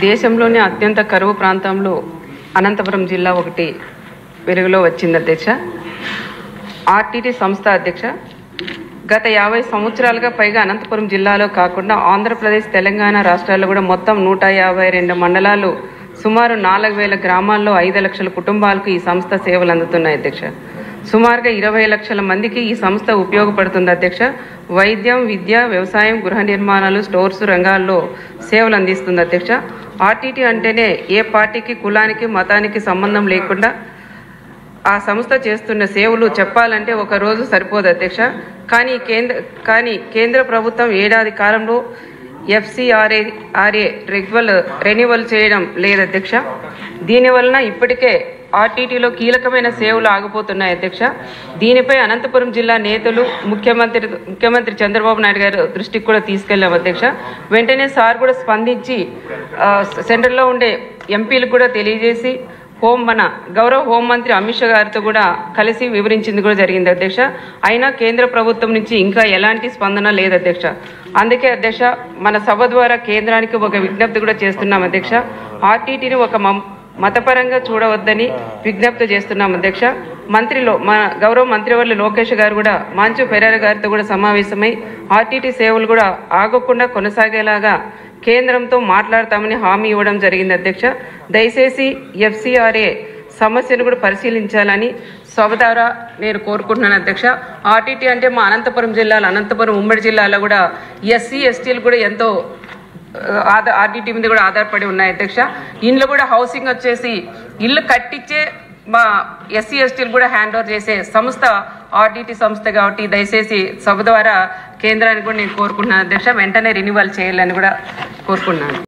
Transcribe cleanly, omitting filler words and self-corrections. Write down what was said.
దేశంలోనే అత్యంత కరువు ప్రాంతంలో అనంతపురం జిల్లా ఒకటి వెలుగులో వచ్చింది అధ్యక్ష. ఆర్టీటీ సంస్థ అధ్యక్ష, గత 50 సంవత్సరాలుగా పైగా అనంతపురం జిల్లాలో కాకుండా ఆంధ్రప్రదేశ్, తెలంగాణ రాష్ట్రాల్లో కూడా మొత్తం 152 మండలాలు, సుమారు 4000 గ్రామాల్లో 5 లక్షల కుటుంబాలకు ఈ సంస్థ సేవలు అందుతున్నాయి అధ్యక్ష. సుమారుగా 20 లక్షల మందికి ఈ సంస్థ ఉపయోగపడుతుంది అధ్యక్ష. వైద్యం, విద్య, వ్యవసాయం, గృహ నిర్మాణాలు, స్టోర్స్ రంగాల్లో సేవలు అందిస్తుంది అధ్యక్ష. ఆర్టీటీ అంటేనే ఏ పార్టీకి, కులానికి, మతానికి సంబంధం లేకుండా ఆ సంస్థ చేస్తున్న సేవలు చెప్పాలంటే ఒక రోజు సరిపోదు అధ్యక్ష. కానీ కేంద్ర ప్రభుత్వం ఏడాది కాలంలో FCRA రెన్యువల్ చేయడం లేదు అధ్యక్ష. దీనివలన ఇప్పటికే ఆర్టీటీలో కీలకమైన సేవలు ఆగిపోతున్నాయి అధ్యక్ష. దీనిపై అనంతపురం జిల్లా నేతలు ముఖ్యమంత్రి చంద్రబాబు నాయుడు గారు దృష్టికి కూడా తీసుకెళ్లాం అధ్యక్ష. వెంటనే సార్ కూడా స్పందించి సెంట్రల్లో ఉండే ఎంపీలకు కూడా తెలియజేసి మన గౌరవ హోంమంత్రి అమిత్ షా గారితో కూడా కలిసి వివరించింది కూడా జరిగింది అధ్యక్ష. అయినా కేంద్ర ప్రభుత్వం నుంచి ఇంకా ఎలాంటి స్పందన లేదు అధ్యక్ష. అందుకే అధ్యక్ష, మన సభ ద్వారా కేంద్రానికి ఒక విజ్ఞప్తి కూడా చేస్తున్నాం అధ్యక్ష. ఆర్టీటీని ఒక మతపరంగా చూడవద్దని విజ్ఞప్తి చేస్తున్నాం అధ్యక్ష. మన గౌరవ మంత్రివర్యులు లోకేష్ గారు కూడా మంచు పెరేరా గారితో కూడా సమావేశమై ఆర్టీటీ సేవలు కూడా ఆగకుండా కొనసాగేలాగా కేంద్రంతో మాట్లాడతామని హామీ ఇవ్వడం జరిగింది అధ్యక్ష. దయచేసి FCRA సమస్యను కూడా పరిశీలించాలని సభ ద్వారా నేను కోరుకుంటున్నాను అధ్యక్ష. ఆర్టీటీ అంటే మా అనంతపురం ఉమ్మడి జిల్లాలో కూడా SC, STలు కూడా ఎంతో ఆర్టీటీ మీద కూడా ఆధారపడి ఉన్నాయి అధ్యక్ష. ఇండ్లు కూడా హౌసింగ్ వచ్చేసి ఇల్లు కట్టించే మా SC, STలు కూడా హ్యాండ్ ఓవర్ చేసే సంస్థ ఆర్టీటీ సంస్థ కాబట్టి దయచేసి సభ ద్వారా కేంద్రానికి కూడా నేను కోరుకుంటున్నాను అధ్యక్ష, వెంటనే రెన్యువల్ చేయాలని కూడా కోరుకున్నాను.